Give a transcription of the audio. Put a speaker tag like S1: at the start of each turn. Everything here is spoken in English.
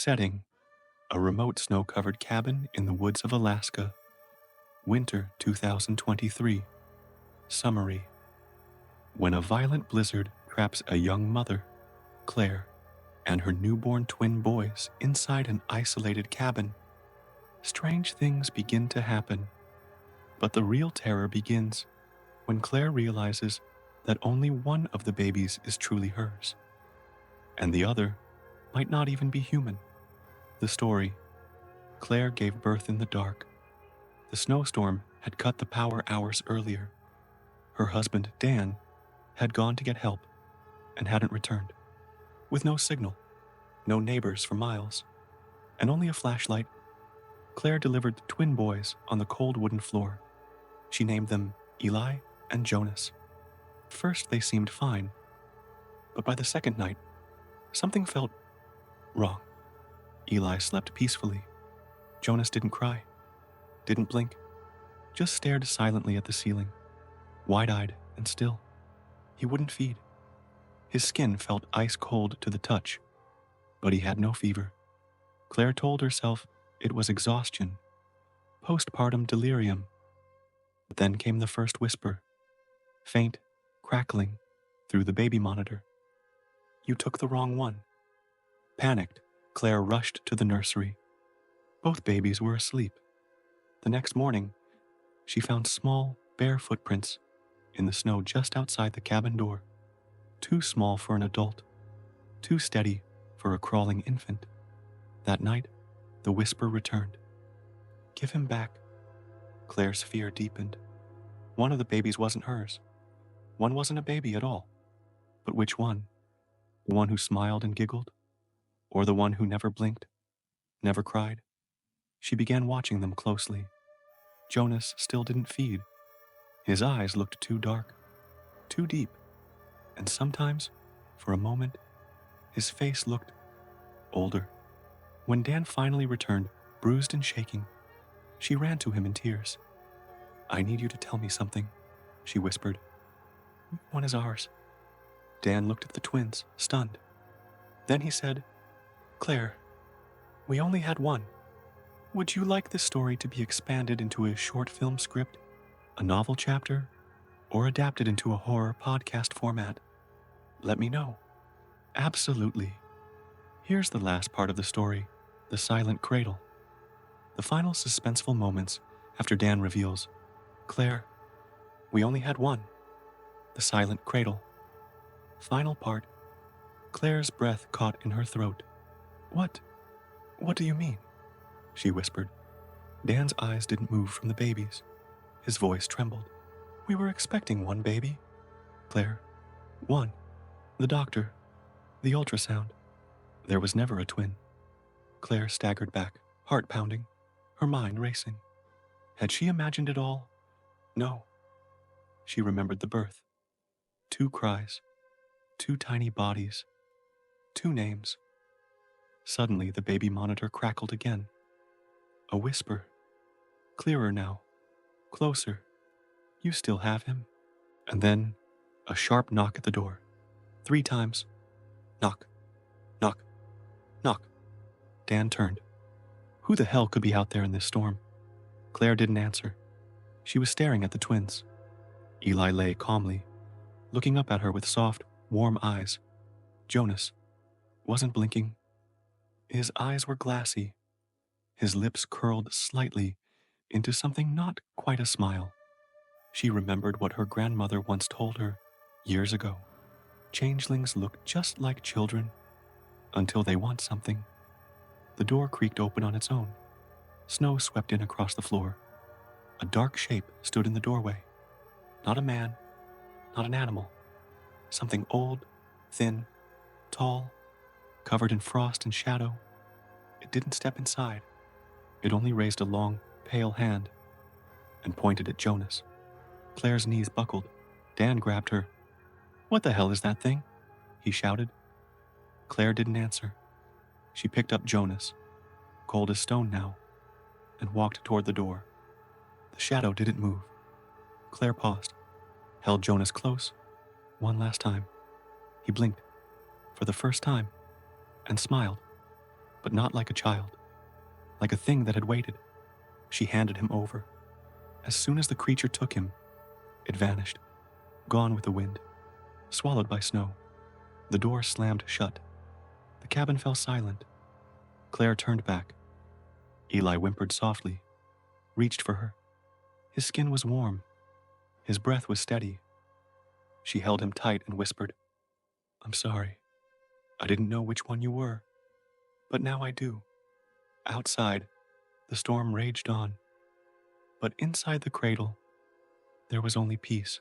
S1: Setting: a remote snow-covered cabin in the woods of Alaska. Winter 2023. Summary: when a violent blizzard traps a young mother, Claire, and her newborn twin boys inside an isolated cabin, strange things begin to happen. But the real terror begins when Claire realizes that only one of the babies is truly hers, and the other might not even be human. The story: Claire gave birth in the dark. The snowstorm had cut the power hours earlier. Her husband, Dan, had gone to get help and hadn't returned. With no signal, no neighbors for miles, and only a flashlight, Claire delivered the twin boys on the cold wooden floor. She named them Eli and Jonas. At first they seemed fine, but by the second night, something felt wrong. Eli slept peacefully. Jonas didn't cry, didn't blink, just stared silently at the ceiling, wide-eyed and still. He wouldn't feed. His skin felt ice cold to the touch, but he had no fever. Claire told herself it was exhaustion, postpartum delirium. But then came the first whisper, faint, crackling, through the baby monitor. "You took the wrong one." Panicked, Claire rushed to the nursery. Both babies were asleep. The next morning, she found small, bare footprints in the snow just outside the cabin door. Too small for an adult, too steady for a crawling infant. That night, the whisper returned. "Give him back." Claire's fear deepened. One of the babies wasn't hers. One wasn't a baby at all. But which one? The one who smiled and giggled? Or the one who never blinked, never cried? She began watching them closely. Jonas still didn't feed. His eyes looked too dark, too deep, and sometimes, for a moment, his face looked older. When Dan finally returned, bruised and shaking, she ran to him in tears. "I need you to tell me something," she whispered. "One is ours." Dan looked at the twins, stunned. Then he said, "Claire, we only had one. Would you like this story to be expanded into a short film script, a novel chapter, or adapted into a horror podcast format? Let me know." "Absolutely." Here's the last part of the story, the Silent Cradle. The final suspenseful moments after Dan reveals, "Claire, we only had one." The Silent Cradle. Final part. Claire's breath caught in her throat. What do you mean?" she whispered. Dan's eyes didn't move from the babies. His voice trembled. "We were expecting one baby, Claire. One. The doctor. The ultrasound. There was never a twin." Claire staggered back, heart pounding, her mind racing. Had she imagined it all? No. She remembered the birth. 2 cries. 2 tiny bodies. 2 names. Suddenly, the baby monitor crackled again. A whisper. Clearer now. Closer. "You still have him?" And then, a sharp knock at the door. 3 times. Knock. Knock. Knock. Dan turned. Who the hell could be out there in this storm? Claire didn't answer. She was staring at the twins. Eli lay calmly, looking up at her with soft, warm eyes. Jonas wasn't blinking. His eyes were glassy. His lips curled slightly into something not quite a smile. She remembered what her grandmother once told her years ago. Changelings look just like children until they want something. The door creaked open on its own. Snow swept in across the floor. A dark shape stood in the doorway. Not a man, not an animal. Something old, thin, tall, covered in frost and shadow. It didn't step inside. It only raised a long, pale hand and pointed at Jonas. Claire's knees buckled. Dan grabbed her. "What the hell is that thing?" he shouted. Claire didn't answer. She picked up Jonas, cold as stone now, and walked toward the door. The shadow didn't move. Claire paused, held Jonas close, one last time. He blinked, for the first time, and smiled. but not like a child, like a thing that had waited. She handed him over. As soon as the creature took him, it vanished, gone with the wind, swallowed by snow. The door slammed shut. The cabin fell silent. Claire turned back. Eli whimpered softly, reached for her. His skin was warm. His breath was steady. She held him tight and whispered, "I'm sorry. I didn't know which one you were, but now I do." Outside, the storm raged on, but inside the cradle, there was only peace.